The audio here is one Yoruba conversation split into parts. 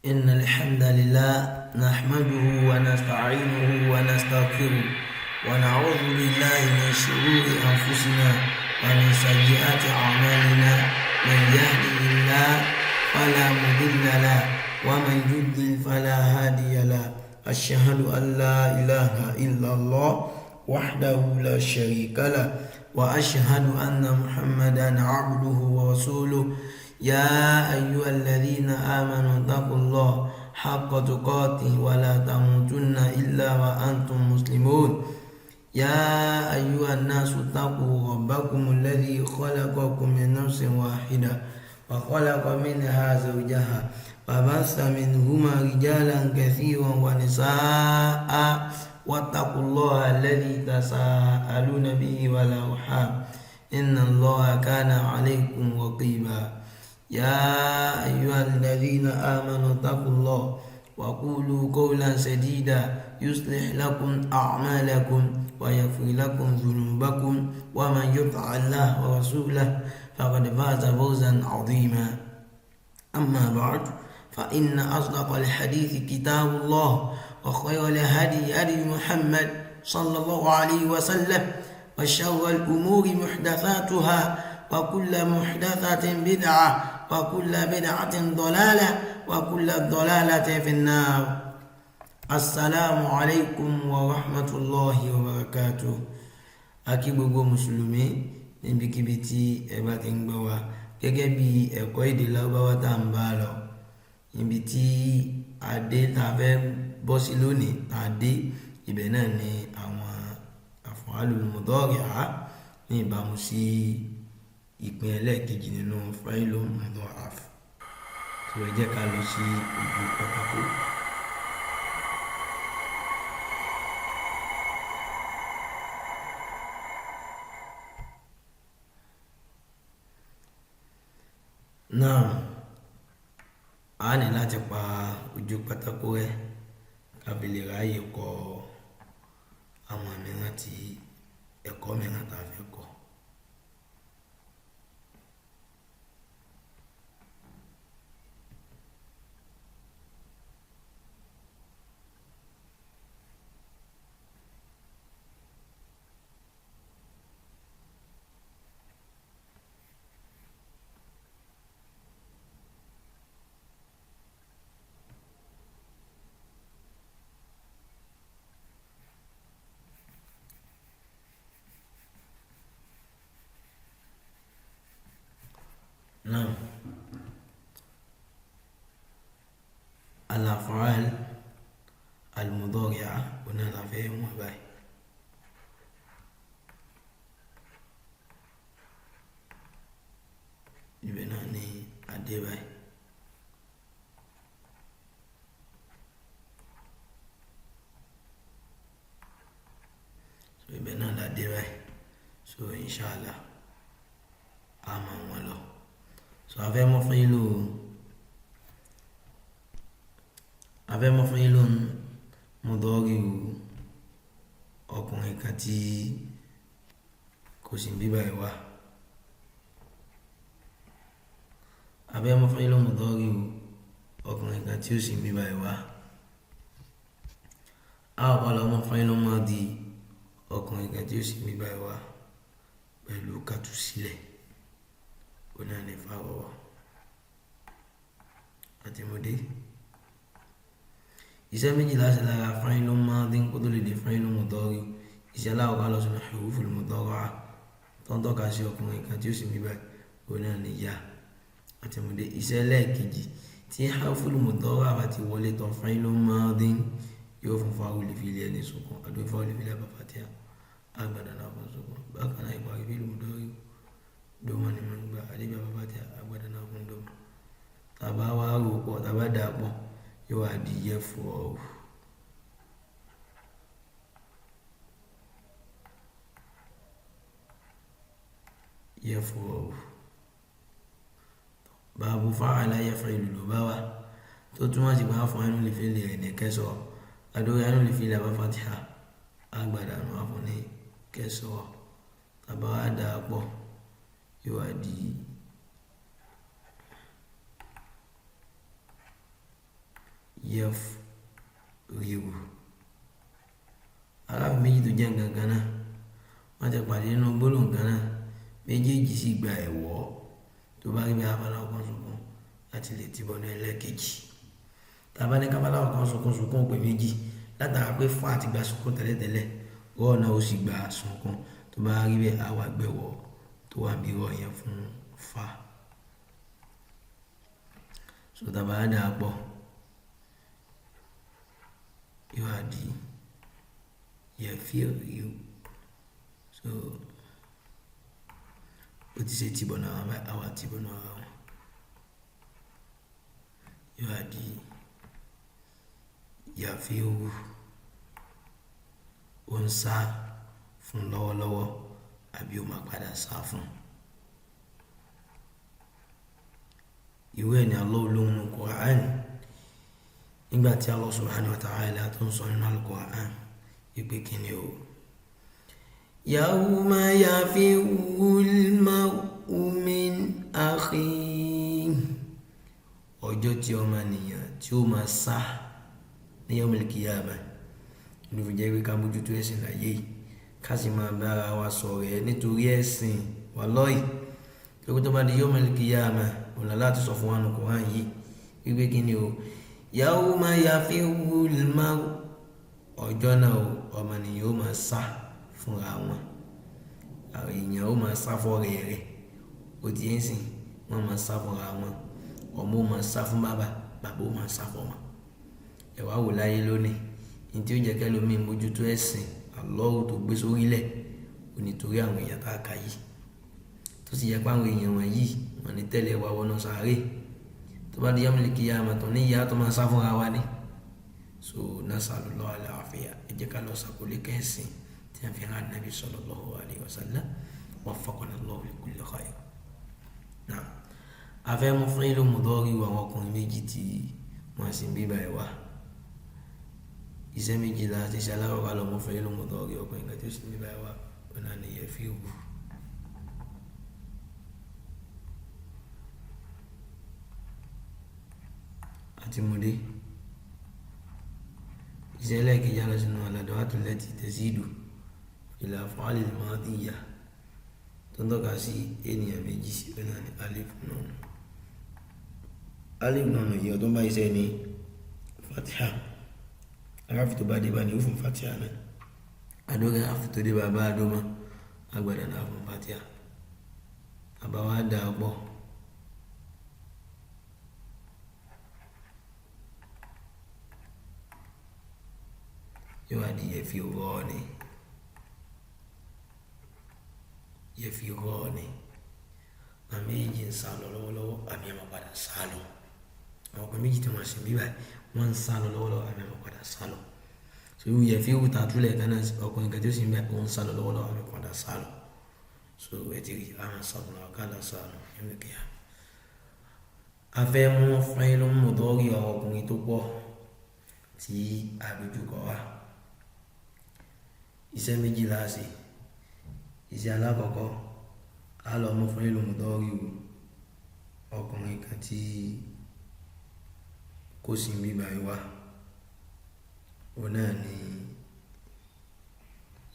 إن الحمد لله نحمده ونستعينه ونستغفره ونعوذ بالله من شرور أنفسنا ومن سيئات أعمالنا. من يهده الله فلا مضل له ومن يضلل فلا هادي له. أشهد أن لا إله إلا الله وحده لا شريك له وأشهد أن محمدا عبده ورسوله. يا أيها الذين آمنوا اتقوا الله حق تقاته ولا تموتن إلا وأنتم مسلمون. يا أيها الناس اتقوا ربكم الذي خلقكم من نفس واحدة وخلق منها زوجها وبث منهما رجالا كثيرا ونساء واتقوا الله الذي تساءلون به والأرحام إن الله كان عليكم رقيبا. يا أيها الذين آمنوا اتقوا الله وقولوا قولا سديدا يصلح لكم أعمالكم ويغفر لكم ذنوبكم ومن يطع الله ورسوله فقد فاز فوزا عظيما. أما بعد فإن أصدق الحديث كتاب الله وخير الهدي هدي محمد صلى الله عليه وسلم وشر الأمور محدثاتها وكل محدثة بدعة وكل بدعة ضلالة وكل ضلالة في النار. السلام عليكم ورحمة الله وبركاته. Akí gbogbo mùsùlùmí níbikíbi tí ẹ bá ti ń gbọ́ wa gẹ́gẹ́ bí ẹ̀kọ́ èdè Lárúbáwá tá ń bá lọ, níbi tí adé tá fẹ́ bọ́ sí lónìí adé ibẹ̀ náà ni àwọn af'alul mudari'a ní ìbámu sí ìpín ẹlẹ́ẹ̀kejì nínú fa'ilun mudha'af. Tí ó jẹ́ ká lọ sí ojú pátákó. Náà a ní láti pa ojú pátákó rẹ̀ ká fi lè ráyè kọ àwọn mìíràn tí ẹ̀kọ́ mìíràn tá fẹ́ kọ́. نعم الأفعال المضارعة هنا لا فهم وباي. يبقى ني أدي باي. So يبقى نا أدي باي. So إن شاء الله أمان ولو. So avemos failun mudhari'u ọkùnrin kan tí kò sí bíbá ìwà. Avemos failun mudhari'u ọkùnrin kan tí ó sì bíbá ìwà. Àwọ̀kọ̀lọ́ mọ́ failun madi ọkùnrin kan tí ó sì bíbá ìwà pẹ̀lú kàtú sílẹ̀. Ona ni fawo àti mode iṣẹ́ méjì láti lára fa'ilun madin kó tó lè di fa'ilun mudari. Iṣẹ́ aláwọ̀ ká lọ sínú huruful mudari'a tó ń tọ́ka sí ọkùnrin kan tí ó sì mí báyìí. Ona ni ya àti mode. Iṣẹ́ lẹ́ẹ̀kejì tí harful mudari'a bá ti wọlé tán fa'ilun madin yóò fún fa'ul fi'li ẹni sukun àdó fa'ul fi'li àbáfàtíà agbada náà fún sukun. Bákan náà ìparí fi'il mudari doma ni mo gba adibi àbáfàtíà agbada náà fún doma. Tàbá wá rò pọ̀ tàbá dà pọ̀ yóò wá di yaf'alu. Yaf'alu báàbù fa'ala yaf'ilu ló bá wá tó túmọ̀ sí pé a fún ẹnu lè fi lè ní kẹsọ̀ adórí ẹnu lè fi lè àbáfàtíà agbada náà fún ní kẹsọ̀. Tàbá wá dà pọ̀ yóò wá di yafrigu. Aráàfin méjì tó jẹ́ nǹkan kan náà wọ́n ti pàdé nínú gbólóhùn kan náà, méjèèjì sì gba ẹ̀wọ́ tó bá rí bí abala ọ̀kan sunkún láti lè tìbọ̀ ní ẹlẹ́ẹ̀kejì. Tàbá ní kábàlà ọ̀kan sunkún pé méjì látara pé fa àti gba sunkún tẹ́lẹ̀tẹ́lẹ̀ rọ́ọ̀ náà ó sì gba sunkún tó bá rí bí àwa gbẹ̀wọ̀ tó wà bí rọ́ọ̀ yẹn fún fa. So tàbá dà pọ̀ yóò wá di yafrigu. So ó ti ṣe tìbọ̀ náà àwa tìbọ̀ náà wọn yóò wá di yafrigu. Ó ń sá fún lọ́wọ́lọ́wọ́ àbí ó máa padà sá fún. Ìwé ni Allah lóhun ní Qur'an nígbà tí Allah subhanahu wa ta'ala tó ń sọ nínú al-Qur'an wípé kí ni o. Yawma yafirrul mar'u min akhihi. Ọjọ́ tí ọmọnìyàn tí ó máa sá ní yawmil qiyamah. Ló fi jẹ́ pé ká mójútó ẹ̀sìn láyé yìí ká sì máa bá ara wa sọ̀rọ̀ ẹ̀ nítorí ẹ̀sìn wallahi. Lókè tó bá di yawmil qiyamah ọ̀la láti sọ fún wa nù Qur'an yìí wípé kí ni o. Yawma yafirrul mar'u. Ọjọ́ náà ọmọnìyàn ó máa sá fúnra wọn. Àwọn èèyàn ó máa sá fọ́rẹ́ rẹ̀. Ó ti ń sìn wọ́n máa sá fúnra wọn. Ọmọ ó máa sá fún bàbá, bàbá ó máa sá fọ́mọ. Ẹ wá wò láyé lónìí ní tí ó jẹ́ kẹ́lòmíì mójútó ẹ̀sìn Allah tó gbé sórílẹ̀ onítorí àwọn èèyàn tá a kà yìí tó sì yẹ pé àwọn èèyàn wọ̀nyí wọ́n ní tẹ́lẹ̀ wá wọnú sàárè tó bá di yawmil qiyamah tó ní ìyá tó máa sá fúnra wa ní. So nasallallahu al-afiya. Ẹ jẹ́ ká lọ sàkólé kẹ́sìn tí a fi hàn Nabi sallallahu alayhi wa sallam waffaqana Allahu li kulli khair. Náà a fẹ́ mú fi'lu mudari àwọn ọkùnrin méjì tí wọ́n sì ń bíbá ẹ̀ wá. Iṣẹ́ méjì láti ṣe aláwọ̀ká lọ mú fi'lu mudari ọkùnrin kan tí ó sì ń bíbá ẹ̀ wá ọ̀nà ni yafrigu. Àti múdé iṣẹ́ lẹ́ẹ̀kejì lọ sínú al-adawatu allati tazidu fil af'ali al-madiyya tó ń tọ́ka sí ènìyàn méjì sí ọ̀nà ní alif nun. Alif nun yìí ọdún bá iṣẹ́ ní fatiha. Aráfi tó bá dé bá ní ó fún fatiha náà. Adókè aráfi tó dé bá bá adómọ́ agbada náà fún fatiha. Àbáwá dà pọ̀. Yóò wá di yafirrani. Yafirrani. Àmì méjì ń sá lọ lọ́wọ́lọ́wọ́ àmì ẹ̀ máa padà sá lọ. Àwọn ọkùnrin méjì tí wọ́n sì ń bíbá wọ́n ń sá lọ lọ́wọ́lọ́wọ́ àmì ẹ̀ máa padà sá lọ. So irú yafirru tàtúlẹ̀ kan náà ọkùnrin kan tí ó sì ń bíbá ó ń sá lọ lọ́wọ́lọ́wọ́ àmì ẹ̀ padà sá lọ. So ẹ ti rí àwọn sọ̀rọ̀ ọ̀kadà sá lọ nínú kíá. A fẹ́ mú fi'lu mudari àwọn ọkùnrin tó pọ̀ tí àdójúkọ wá. Iṣẹ́ méjì láàṣì. Iṣẹ́ alákọ̀ọ́kọ́ a lọ mú fi'lu mudari ọkùnrin kan tí kò sí ń bíbá wá. Ó náà ni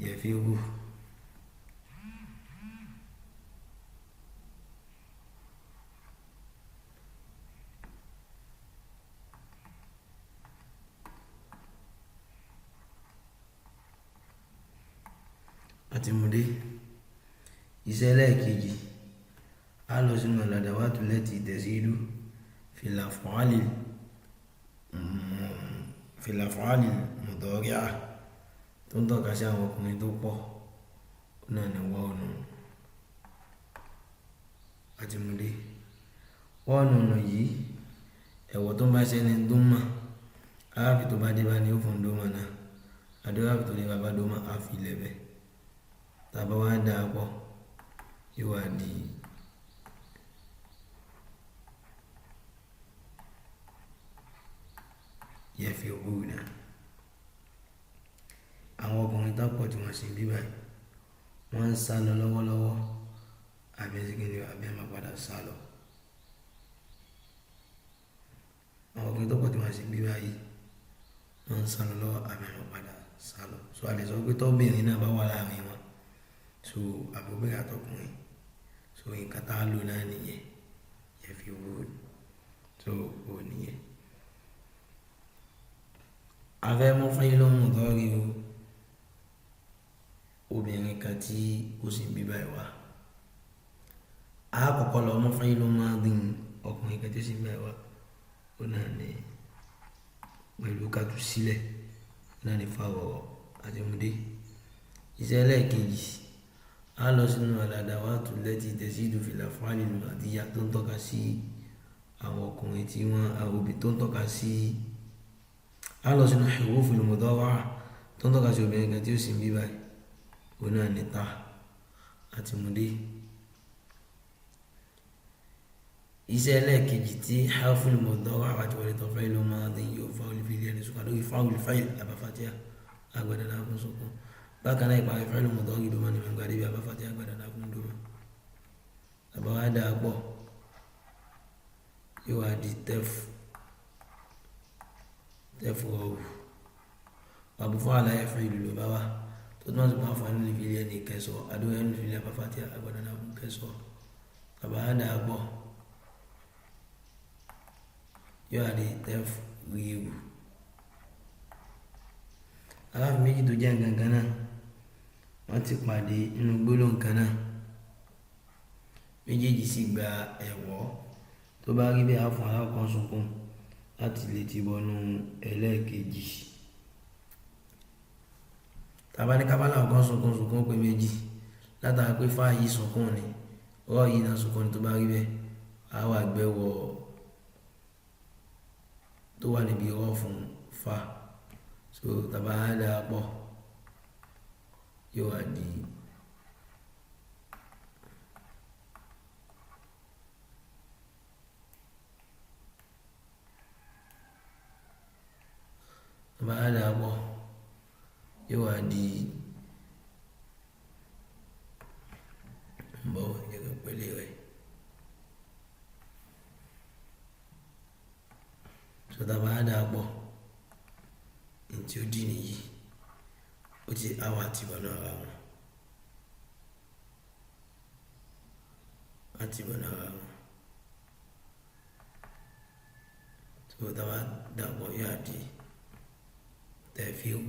yafirru. Àti múdé iṣẹ́ lẹ́ẹ̀kejì a lọ sínú al-adawatu allati tazidu fil af'ali mudari'a tó ń tọ́ka sí àwọn ọkùnrin tó pọ̀ náà ni wọ́ọ̀nù. Àti múdé wọ́ọ̀nù yìí ẹ̀wọ̀ tó ń bá ṣe ní dúnmà aráfi tó bá dé bá ní ó fún dúnmà náà adóráfi tó dé bá dúnmà á fi lẹ́bẹ̀ẹ́. Tàbá wá dà pọ̀ yóò wá di yafirruna. Àwọn ọkùnrin tó pọ̀ tí wọ́n sì ń bíbá wọ́n ń sá lọ lọ́wọ́lọ́wọ́ àbí ẹ̀sìnkìlì àbí ẹ̀ máa padà sá lọ. àwọn ọkùnrin tó pọ̀ tí wọ́n ṣe bí báyìí wọ́n ń sálọ lọ́wọ́ àmì àwọn padà sálọ. So a lè sọ pé tọ́bìnrin náà bá wà láàrin wọn, so àbúbẹ̀rẹ̀ àtọkùnrin, so nǹkan tá a lò náà nìyẹn yẹn fi wúwo, so ò nìyẹn. afẹ́ mú fún yín lóhùn lọ́rí o obìnrin kan tí ó sì ń bí báyìí wá, àkọ́kọ́ lọ mú fún yín ló máa dín ọkùnrin kan tí ó sì ń báyìí wá, ó náà ní pẹ̀lú kàtú sílẹ̀ náà ní fáwọ̀ àtẹ̀múdé. iṣẹ́ ẹlẹ́ẹ̀kejì á lọ sínú al-adawatu allati tazidu fil af'al al-madiyya tó ń tọ́ka sí àwọn ọkùnrin tí wọ́n àròbí tó ń tọ́ka sí, á lọ sínú huruful mudawwara tó ń tọ́ka sí obìnrin kan tí ó sì ń bí báyìí, ó náà ní ta àtẹ̀múdé. iṣẹ́ ẹlẹ́ẹ̀kejì tí harful mudawwara àti wọlé tó fẹ́ ló máa dín yóò fa olùfilẹ̀ ẹni sùkà lórí fáwọn fáìl àbáfàtíà àgbàdàn náà fún sọkún. bákan náà ìparí fẹ́ ló mudawwara yìí ló máa ní mẹ́gbàá débi àbáfàtíà àgbàdàn náà fún dòmà. àbáwá dáa pọ̀ yóò wá di tẹ́fù ọ̀wù àbú fún àlàyé fún ìlú ló bá wà tó tún wọ́n sì máa fún ẹni olùfilẹ̀ ẹni kẹsọ̀ àdúrà ẹni olùfilẹ̀ àbáfàtíà àgbàdàn náà fún kẹsọ̀. àbáwá dáa pọ̀ yóò àdé tẹ́fù ríru. aláàfin méjì tó jẹ́ nǹkan kan náà wọ́n ti pàdé nínú gbólóhùn kan náà, méjèèjì sì gba ẹ̀wọ́. tó bá rí bẹ́ẹ̀ á fún alákọ̀ọ́ sunkún láti lè ti bọnú ẹlẹ́ẹ̀kejì. tàbá ní kábàlà ọkọ̀ sunkún pé méjì látara pé fáyì sunkún ni rọ́ yìí náà sunkún ni. tó bá rí bẹ́ẹ̀ á wà gbẹ́wọ̀ tó wà níbi ọwọ́ fún fa, so tàbá dáa pọ̀ yóò wá di tàbá dáa pọ̀ yóò wá di bọ́ yẹ̀kẹ́ pẹ̀lẹ́ rẹ̀. so tàbá dáa pọ̀ ntí ó dì nìyí ó ti àwọn àti ìbọn náà ra wọn àti ìbọn náà ra wọn. so tàbá dáa pọ̀ yóò àdì tẹ̀fíwù.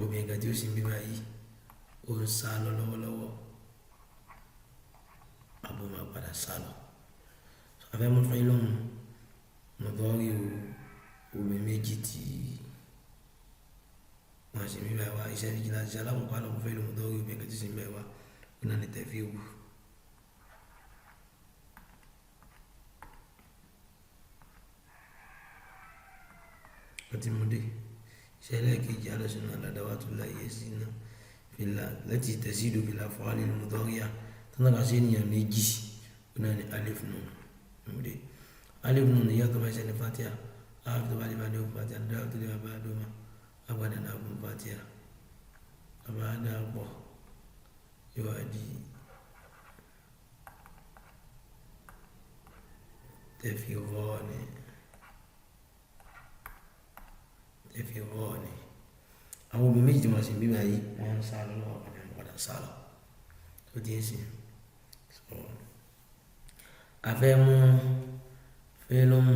obìnrin kan tí ó sì ń bí báyìí ó ń sá lọ lọ́wọ́lọ́wọ́, àbò máa padà sá lọ. afẹ́ mú fún yín lóhùn mọ̀tọ́rí obìnrin méjì tí wọ́n sì ń bí báyìí wá. iṣẹ́ méjì láti ṣe alákọ̀ọ́kọ́ àlọ́ fún fẹ́ lóhùn mọ̀tọ́rí obìnrin kan tí ó sì ń bẹ̀ wá, ó náà ní tẹ̀fíwù. ó ti mú dé. iṣẹ́ ẹlẹ́ẹ̀kejì á lọ sínú al-adawatu al-layyizinah fìlà láti tazidu fil af'al al-mudawwara tó ń tọ́ka sí ènìyàn méjì, ó náà ní alif nun. mú dé alif nun ìyá tó bá ṣe ní fatiha, alif tó bá lè bá dé fún fatiha, dáa tó lè bá dọ́mà agbada náà fún fatiha. àbá dáa pọ̀ yóò wá di tẹ̀fíwọ́ọ̀nì. àwọn obìnrin méjì tí wọ́n sì ń bí báyìí wọ́n ń sá lọ lọ́wọ́ àmì àwọn padà sá lọ tó di ẹ̀sìn. afẹ́ mú fẹ́lọ́mù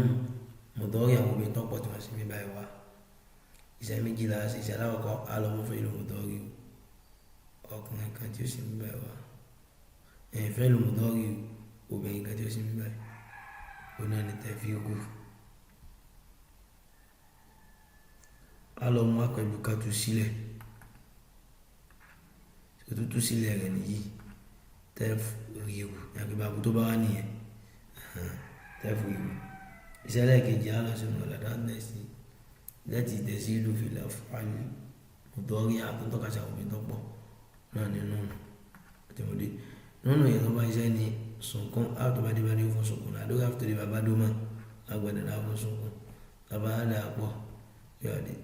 mọ̀tọ́rí àwọn obìnrin tọ́pọ̀ tí wọ́n sì ń bí báyìí wá. iṣẹ́ méjì la ṣe. iṣẹ́ aláwọ̀kọ́ á lọ mú fẹ́lọ́mù mọ̀tọ́rí ọkùnrin kan tí ó sì ń bí báyìí wá, fẹ́lọ́mù mọ̀tọ́rí obìnrin kan tí ó sì ń bí báyìí, ó náà ní tẹ̀fíwù. á lọ mú pẹ̀lú ká tú sílẹ̀, tó tú sílẹ̀ rẹ̀ nìyí tẹ́fù ríru yàgbé bàbú tó bá wà nìyẹn tẹ́fù ríru. iṣẹ́ ẹlẹ́ẹ̀kejì á lọ sínú al-adawatu allati tazidu fil af'al al-mudawwara àtúntọ́ka sí àwọn obìnrin tó pọ̀ náà nínú àtẹ̀wọ́dé. nínú yẹn tó bá iṣẹ́ ni sunkún á tó bá dé bá dé fún sunkún àdókè àfi tó dé bàbá dómà agbẹ̀dẹ̀ náà fún sunkún. tàbá dáa pọ̀ yóò dé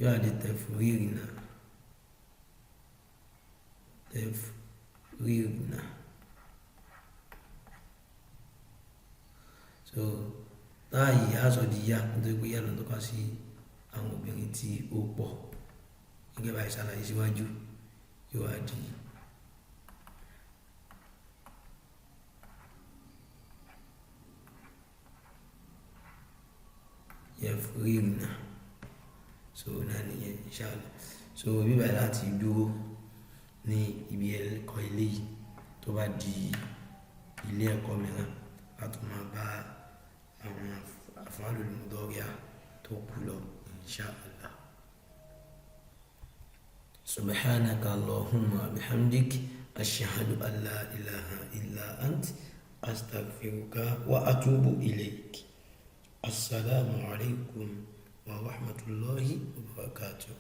yóò àdé tẹ̀fù ríru náà tafrirna. So táàyè aṣọ di yá nítorí pé yá ló ń tọ́ka sí àwọn obìnrin tí ó pọ̀ gẹ́gẹ́ bá ìṣàlàyé síwájú yóò wá di yafrirna. So náà nìyẹn inshallah. So bíbá láti dúró ní ibi ẹ̀kọ́ ilé yìí, tó bá di ilé ẹ̀kọ́ mìíràn a tún máa bá àwọn af'alul mudari'a tó kù lọ inshallah. Subhanaka Allahumma bihamdik ashhadu an la ilaha illa ant astaghfiruka wa atubu ilayk. Assalamu alaikum wa rahmatullahi wa barakatuh.